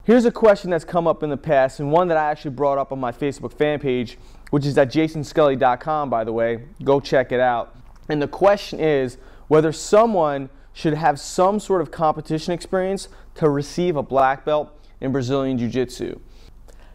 Here's a question that's come up in the past, and one that I actually brought up on my Facebook fan page, which is at jasonscully.com, by the way. Go check it out. And the question is whether someone should have some sort of competition experience to receive a black belt in Brazilian Jiu Jitsu.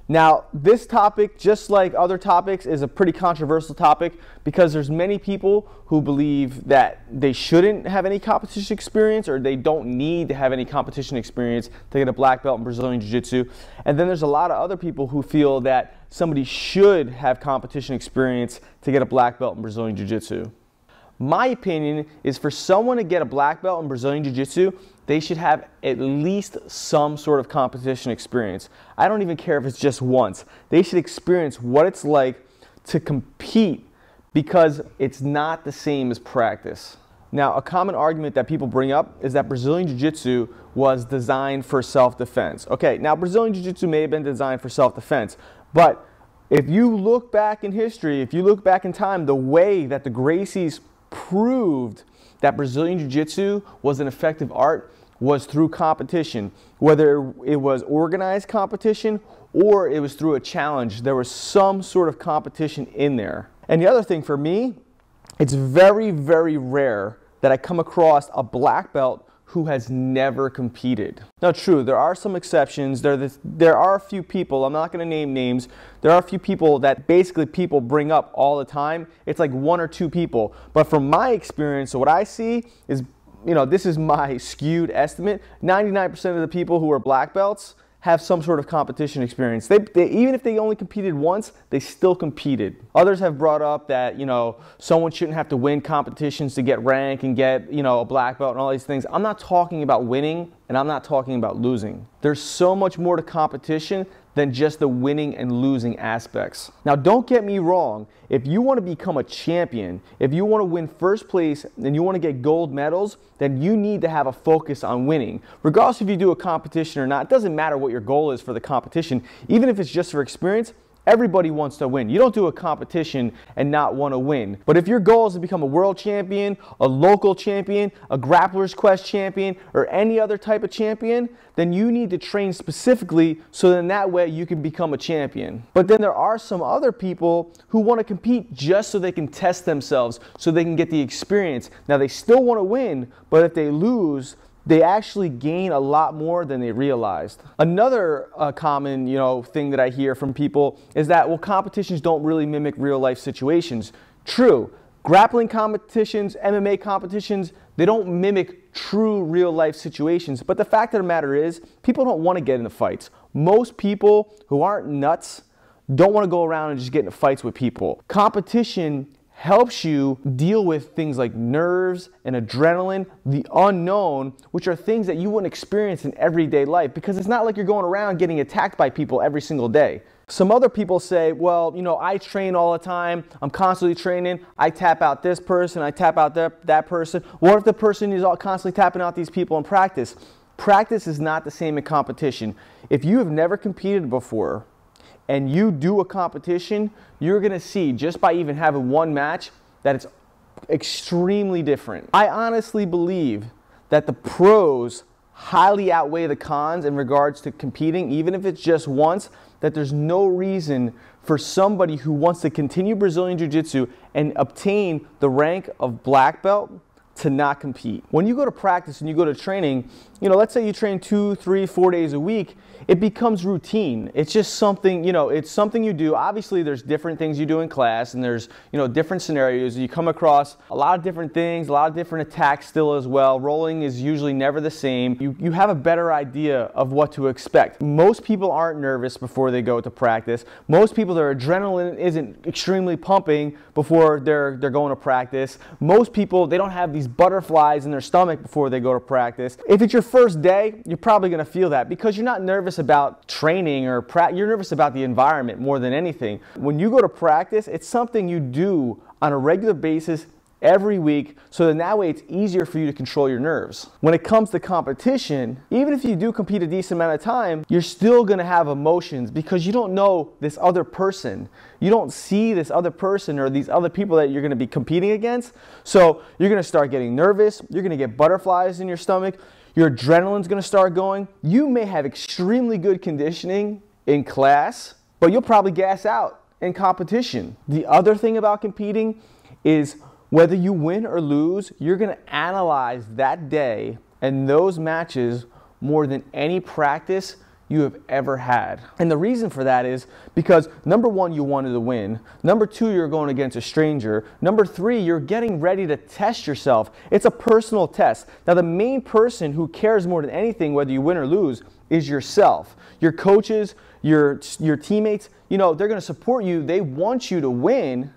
Now, this topic, just like other topics, is a pretty controversial topic because there's many people who believe that they shouldn't have any competition experience, or they don't need to have any competition experience to get a black belt in Brazilian Jiu Jitsu. And then there's a lot of other people who feel that somebody should have competition experience to get a black belt in Brazilian Jiu Jitsu. My opinion is, for someone to get a black belt in Brazilian Jiu Jitsu, they should have at least some sort of competition experience. I don't even care if it's just once. They should experience what it's like to compete, because it's not the same as practice. Now, a common argument that people bring up is that Brazilian Jiu Jitsu was designed for self-defense. Okay, now Brazilian Jiu Jitsu may have been designed for self-defense, but if you look back in history, if you look back in time, the way that the Gracies proved that Brazilian Jiu Jitsu was an effective art was through competition. Whether it was organized competition or it was through a challenge, there was some sort of competition in there. And the other thing for me, it's very, very rare that I come across a black belt who has never competed. Now, true, there are some exceptions. There are a few people, I'm not going to name names, there are a few people that basically people bring up all the time. It's like one or two people. But from my experience, so what I see is, this is my skewed estimate, 99% of the people who are black belts have some sort of competition experience. Even if they only competed once, they still competed. Others have brought up that, someone shouldn't have to win competitions to get rank and get, a black belt and all these things. I'm not talking about winning, and I'm not talking about losing. There's so much more to competition than just the winning and losing aspects. Now, don't get me wrong. If you want to become a champion, if you want to win first place and you want to get gold medals, then you need to have a focus on winning. Regardless if you do a competition or not, it doesn't matter what your goal is for the competition. Even if it's just for experience, everybody wants to win. You don't do a competition and not want to win. But if your goal is to become a world champion, a local champion, a Grapplers Quest champion, or any other type of champion, then you need to train specifically so then that way you can become a champion. But then there are some other people who want to compete just so they can test themselves, so they can get the experience. Now, they still want to win, but if they lose, they actually gain a lot more than they realized. Another common, thing that I hear from people is that, well, competitions don't really mimic real life situations. True, grappling competitions, MMA competitions, they don't mimic true real life situations. But the fact of the matter is, people don't want to get into fights. Most people who aren't nuts don't want to go around and just get into fights with people. Competition helps you deal with things like nerves and adrenaline, the unknown, which are things that you wouldn't experience in everyday life, because it's not like you're going around getting attacked by people every single day. Some other people say, well, I train all the time, I'm constantly training, I tap out this person, I tap out that person. What if the person is constantly tapping out these people in practice? Practice is not the same in competition. If you have never competed before, and you do a competition, you're going to see, just by even having one match, that it's extremely different. I honestly believe that the pros highly outweigh the cons in regards to competing, even if it's just once, that there's no reason for somebody who wants to continue Brazilian Jiu Jitsu and obtain the rank of black belt to not compete. When you go to practice and you go to training, let's say you train 2, 3, 4 days a week, it becomes routine. It's just something, it's something you do. Obviously, there's different things you do in class, and there's, different scenarios. You come across a lot of different things, a lot of different attacks still as well. Rolling is usually never the same. You have a better idea of what to expect. Most people aren't nervous before they go to practice. Most people, their adrenaline isn't extremely pumping before they're going to practice. Most people, they don't have these butterflies in their stomach before they go to practice. If it's your first day, you're probably going to feel that because you're not nervous about training or you're nervous about the environment more than anything. When you go to practice, it's something you do on a regular basis every week, so then that way it's easier for you to control your nerves. When it comes to competition, even if you do compete a decent amount of time, you're still gonna have emotions because you don't know this other person. You don't see this other person or these other people that you're gonna be competing against. So you're gonna start getting nervous, you're gonna get butterflies in your stomach, your adrenaline's gonna start going. You may have extremely good conditioning in class, but you'll probably gas out in competition. The other thing about competing is whether you win or lose, you're gonna analyze that day and those matches more than any practice you have ever had. And the reason for that is because number one, you wanted to win. Number two, you're going against a stranger. Number three, you're getting ready to test yourself. It's a personal test. Now, the main person who cares more than anything, whether you win or lose, is yourself. Your coaches, your teammates, you know, they're gonna support you. They want you to win,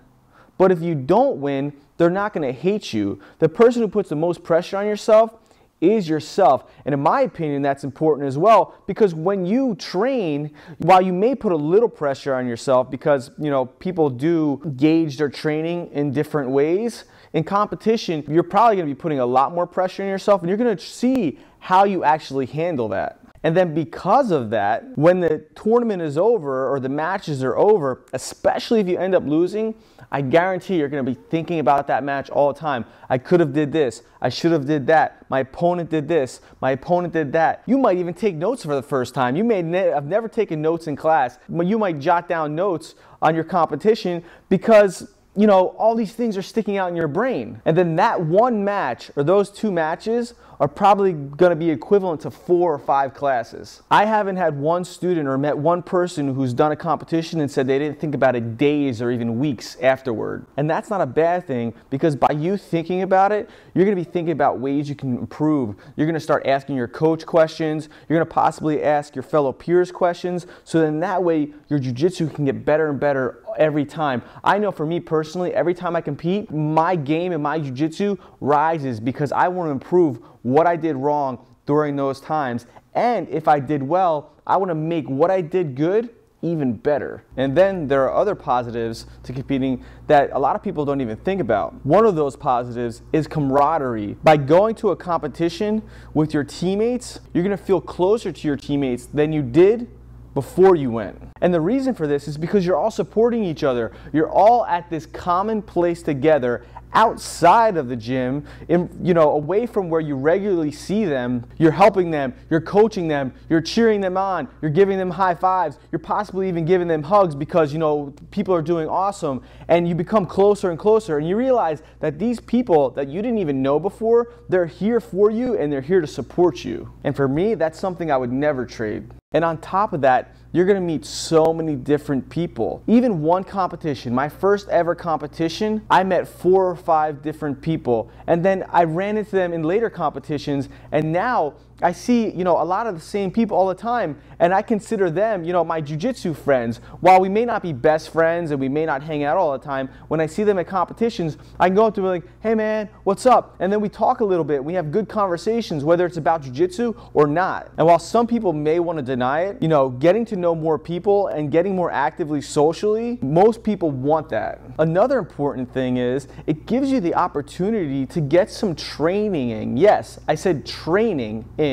but if you don't win, they're not gonna hate you. The person who puts the most pressure on yourself is yourself. And in my opinion, that's important as well, because when you train, while you may put a little pressure on yourself because, you know, people do gauge their training in different ways, in competition, you're probably gonna be putting a lot more pressure on yourself, and you're gonna see how you actually handle that. And then because of that, when the tournament is over or the matches are over, especially if you end up losing, I guarantee you're going to be thinking about that match all the time. I could have did this. I should have did that. My opponent did this. My opponent did that. You might even take notes for the first time. You may have never taken notes in class, but you might jot down notes on your competition because, you know, all these things are sticking out in your brain. And then that one match or those two matches are probably going to be equivalent to 4 or 5 classes. I haven't had one student or met one person who's done a competition and said they didn't think about it days or even weeks afterward. And that's not a bad thing, because by you thinking about it, you're going to be thinking about ways you can improve. You're going to start asking your coach questions. You're going to possibly ask your fellow peers questions. So then that way your jiu-jitsu can get better and better every time. I know for me personally, every time I compete, my game and my jiu-jitsu rises because I want to improve what I did wrong during those times. And if I did well, I want to make what I did good even better. And then there are other positives to competing that a lot of people don't even think about. One of those positives is camaraderie. By going to a competition with your teammates, you're going to feel closer to your teammates than you did before you went. And the reason for this is because you're all supporting each other. You're all at this common place together outside of the gym, you know, away from where you regularly see them. You're helping them, you're coaching them, you're cheering them on, you're giving them high fives, you're possibly even giving them hugs because, you know, people are doing awesome, and you become closer and closer, and you realize that these people that you didn't even know before, they're here for you and they're here to support you. And for me, that's something I would never trade. And on top of that, you're gonna meet so many different people. Even one competition, my first ever competition, I met 4 or 5 different people. And then I ran into them in later competitions, and now I see, you know, a lot of the same people all the time, and I consider them, you know, my jiu-jitsu friends. While we may not be best friends and we may not hang out all the time, when I see them at competitions, I can go up to them like, hey man, what's up? And then we talk a little bit. We have good conversations, whether it's about jiu-jitsu or not. And while some people may want to deny it, you know, getting to know more people and getting more actively socially, most people want that. Another important thing is it gives you the opportunity to get some training in. Yes, I said training in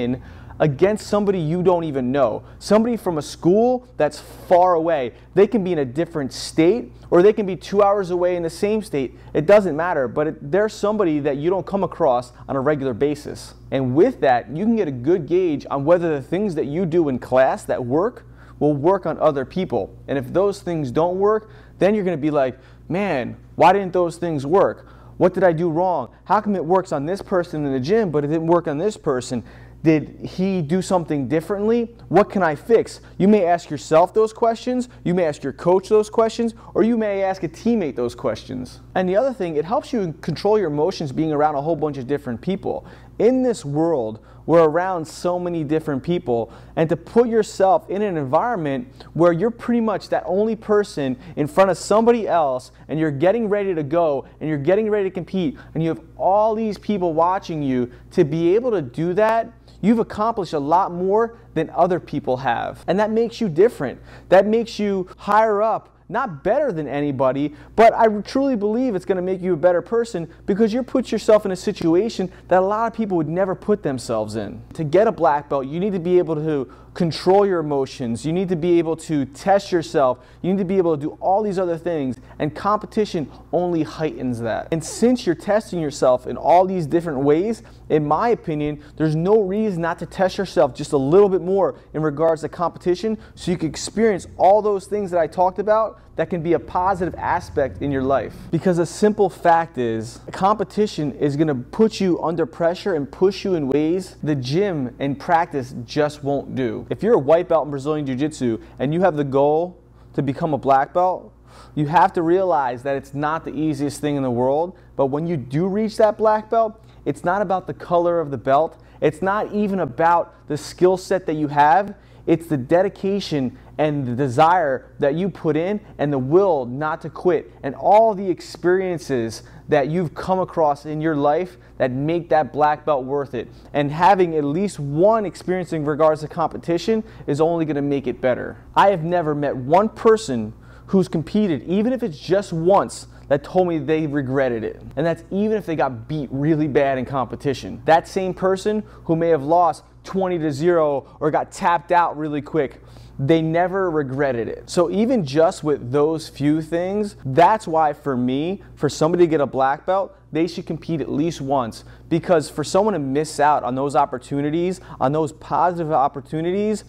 against somebody you don't even know. Somebody from a school that's far away. They can be in a different state, or they can be 2 hours away in the same state. It doesn't matter, but they're somebody that you don't come across on a regular basis. And with that, you can get a good gauge on whether the things that you do in class that work will work on other people. And if those things don't work, then you're gonna be like, man, why didn't those things work? What did I do wrong? How come it works on this person in the gym, but it didn't work on this person? Did he do something differently? What can I fix? You may ask yourself those questions, you may ask your coach those questions, or you may ask a teammate those questions. And the other thing, it helps you control your emotions being around a whole bunch of different people. In this world, we're around so many different people, and to put yourself in an environment where you're pretty much that only person in front of somebody else, and you're getting ready to go, and you're getting ready to compete, and you have all these people watching you, to be able to do that, you've accomplished a lot more than other people have. And that makes you different. That makes you higher up not better than anybody, but I truly believe it's going to make you a better person because you put yourself in a situation that a lot of people would never put themselves in. To get a black belt, you need to be able to control your emotions. You need to be able to test yourself. You need to be able to do all these other things, and competition only heightens that. And since you're testing yourself in all these different ways, in my opinion, there's no reason not to test yourself just a little bit more in regards to competition so you can experience all those things that I talked about that can be a positive aspect in your life. Because the simple fact is, competition is going to put you under pressure and push you in ways the gym and practice just won't do. If you're a white belt in Brazilian Jiu Jitsu and you have the goal to become a black belt, you have to realize that it's not the easiest thing in the world, but when you do reach that black belt, it's not about the color of the belt. It's not even about the skill set that you have. It's the dedication and the desire that you put in and the will not to quit and all the experiences that you've come across in your life that make that black belt worth it. And having at least one experience in regards to competition is only going to make it better. I have never met one person who's competed, even if it's just once, that told me they regretted it. And that's even if they got beat really bad in competition. That same person who may have lost 20-0 or got tapped out really quick, they never regretted it. So even just with those few things, that's why for me, for somebody to get a black belt, they should compete at least once. Because for someone to miss out on those opportunities, on those positive opportunities,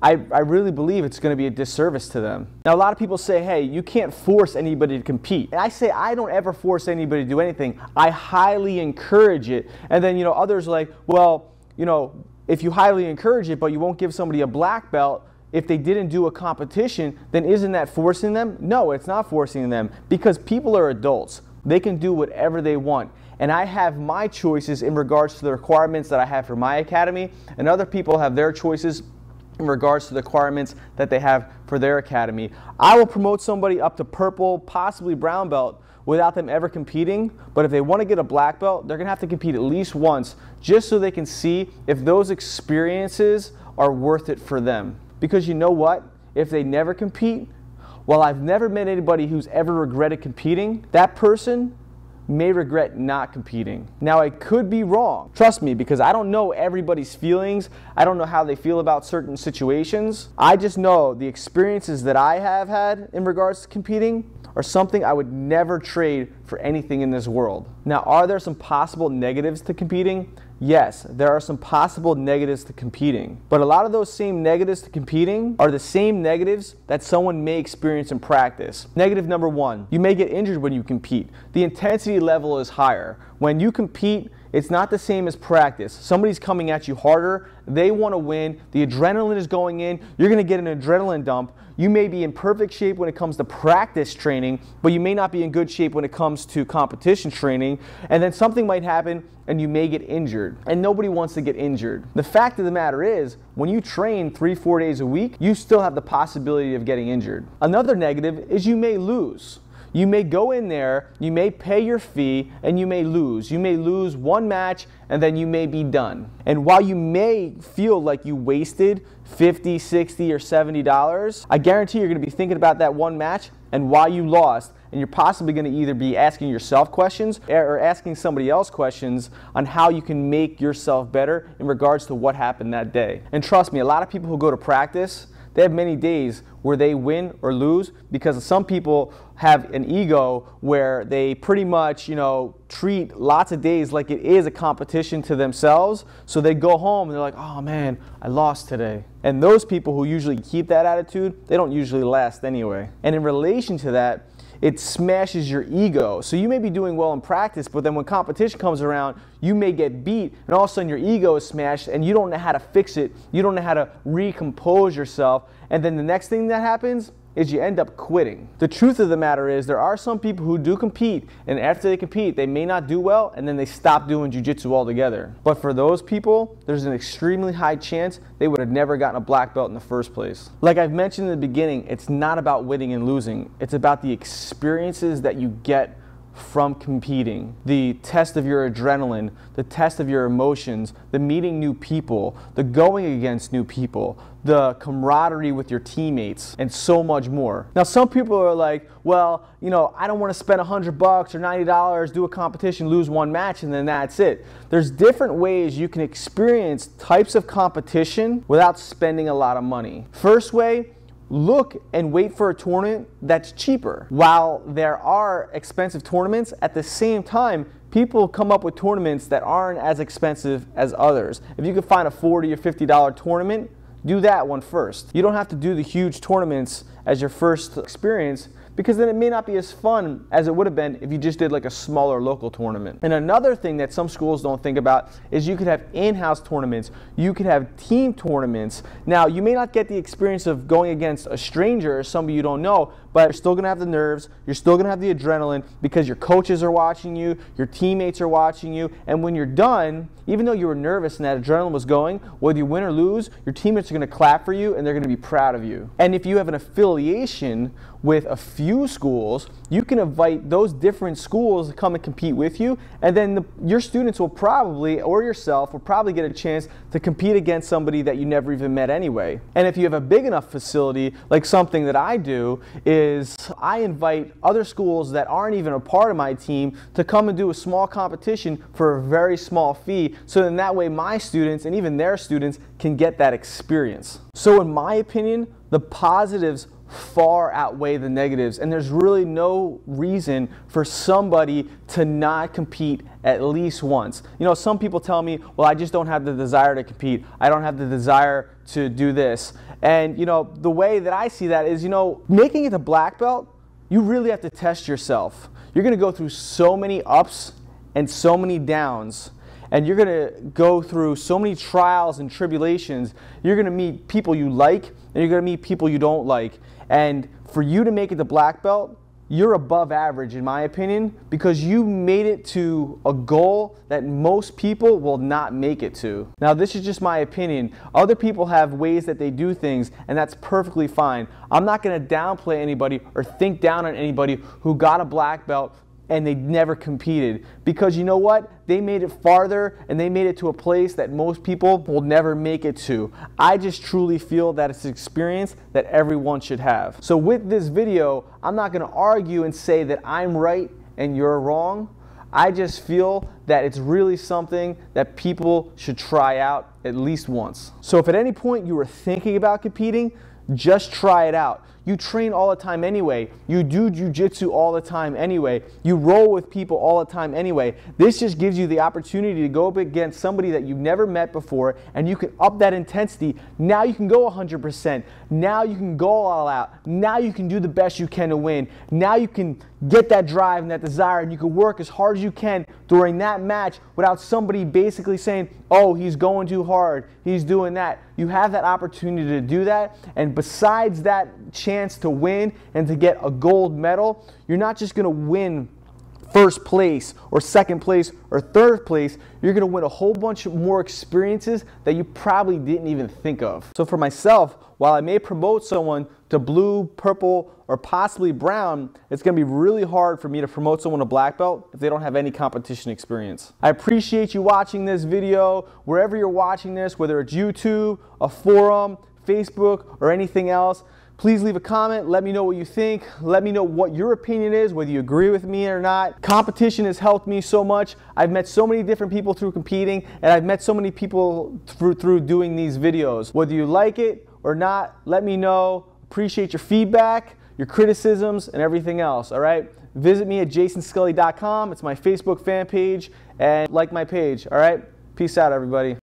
I really believe it's going to be a disservice to them. Now, a lot of people say, hey, you can't force anybody to compete. And I say I don't ever force anybody to do anything. I highly encourage it. And then, others are like, well, if you highly encourage it, but you won't give somebody a black belt, if they didn't do a competition, then isn't that forcing them? No, it's not forcing them, because people are adults. They can do whatever they want. And I have my choices in regards to the requirements that I have for my academy, and other people have their choices in regards to the requirements that they have for their academy. I will promote somebody up to purple, possibly brown belt, without them ever competing. But if they want to get a black belt, they're going to have to compete at least once, just so they can see if those experiences are worth it for them. Because you know what? If they never compete, while I've never met anybody who's ever regretted competing, that person may regret not competing. Now, I could be wrong. Trust me, because I don't know everybody's feelings. I don't know how they feel about certain situations. I just know the experiences that I have had in regards to competing are something I would never trade for anything in this world. Now, are there some possible negatives to competing? Yes, there are some possible negatives to competing, but a lot of those same negatives to competing are the same negatives that someone may experience in practice. Negative number one, you may get injured when you compete. The intensity level is higher. When you compete, it's not the same as practice. Somebody's coming at you harder, they want to win, the adrenaline is going in, you're going to get an adrenaline dump. You may be in perfect shape when it comes to practice training, but you may not be in good shape when it comes to competition training, and then something might happen and you may get injured. And nobody wants to get injured. The fact of the matter is, when you train 3-4 days a week, you still have the possibility of getting injured. Another negative is you may lose. You may go in there, you may pay your fee, and you may lose. You may lose one match, and then you may be done. And while you may feel like you wasted $50, $60, or $70, I guarantee you're going to be thinking about that one match and why you lost. And you're possibly going to either be asking yourself questions or asking somebody else questions on how you can make yourself better in regards to what happened that day. And trust me, a lot of people who go to practice, they have many days where they win or lose, because some people have an ego where they pretty much, treat lots of days like it is a competition to themselves. So they go home and they're like, oh man, I lost today. And those people who usually keep that attitude, they don't usually last anyway. And in relation to that, it smashes your ego. So you may be doing well in practice, but then when competition comes around, you may get beat, and all of a sudden your ego is smashed, and you don't know how to fix it. You don't know how to recompose yourself. And then the next thing that happens is you end up quitting. The truth of the matter is, there are some people who do compete, and after they compete, they may not do well, and then they stop doing jiu-jitsu altogether. But for those people, there's an extremely high chance they would have never gotten a black belt in the first place. Like I've mentioned in the beginning, it's not about winning and losing. It's about the experiences that you get from competing. The test of your adrenaline, the test of your emotions, the meeting new people, the going against new people, the camaraderie with your teammates, and so much more. Now, some people are like, well, you know, I don't want to spend $100 or $90, do a competition, lose one match, and then that's it. There's different ways you can experience types of competition without spending a lot of money. First way, look and wait for a tournament that's cheaper. While there are expensive tournaments, at the same time, people come up with tournaments that aren't as expensive as others. If you can find a $40 or $50 tournament, do that one first. You don't have to do the huge tournaments as your first experience, because then it may not be as fun as it would have been if you just did like a smaller local tournament. And another thing that some schools don't think about is you could have in-house tournaments, you could have team tournaments. Now, you may not get the experience of going against a stranger or somebody you don't know, but you're still gonna have the nerves, you're still gonna have the adrenaline, because your coaches are watching you, your teammates are watching you, and when you're done, even though you were nervous and that adrenaline was going, whether you win or lose, your teammates are gonna clap for you and they're gonna be proud of you. And if you have an affiliation with a few schools, you can invite those different schools to come and compete with you, and then your students will probably, or yourself, will probably get a chance to compete against somebody that you never even met anyway. And if you have a big enough facility, like something that I do, is I invite other schools that aren't even a part of my team to come and do a small competition for a very small fee, so then that way my students and even their students can get that experience. So in my opinion, the positives far outweigh the negatives, and there's really no reason for somebody to not compete at least once. You know, some people tell me, well, I just don't have the desire to compete. I don't have the desire to do this. And you know, the way that I see that is, you know, making it a black belt, you really have to test yourself. You're gonna go through so many ups and so many downs, and you're gonna go through so many trials and tribulations. You're gonna meet people you like, and you're gonna meet people you don't like. And for you to make it to black belt, you're above average in my opinion, because you made it to a goal that most people will not make it to. Now, this is just my opinion. Other people have ways that they do things, and that's perfectly fine. I'm not gonna downplay anybody or think down on anybody who got a black belt and they never competed, because you know what? They made it farther and they made it to a place that most people will never make it to. I just truly feel that it's an experience that everyone should have. So with this video, I'm not gonna argue and say that I'm right and you're wrong. I just feel that it's really something that people should try out at least once. So if at any point you were thinking about competing, just try it out. You train all the time anyway. You do jiu-jitsu all the time anyway. You roll with people all the time anyway. This just gives you the opportunity to go up against somebody that you've never met before, and you can up that intensity. Now you can go 100%. Now you can go all out. Now you can do the best you can to win. Now you can get that drive and that desire, and you can work as hard as you can during that match without somebody basically saying, oh, he's going too hard, he's doing that. You have that opportunity to do that, and besides that chance to win and to get a gold medal, you're not just going to win first place or second place or third place, you're going to win a whole bunch more experiences that you probably didn't even think of. So for myself, while I may promote someone to blue, purple, or possibly brown, it's going to be really hard for me to promote someone to black belt if they don't have any competition experience. I appreciate you watching this video, wherever you're watching this, whether it's YouTube, a forum, Facebook, or anything else. Please leave a comment, let me know what you think, let me know what your opinion is, whether you agree with me or not. Competition has helped me so much. I've met so many different people through competing, and I've met so many people through doing these videos. Whether you like it or not, let me know. Appreciate your feedback, your criticisms, and everything else, all right? Visit me at jasonscully.com. It's my Facebook fan page, and like my page, all right? Peace out, everybody.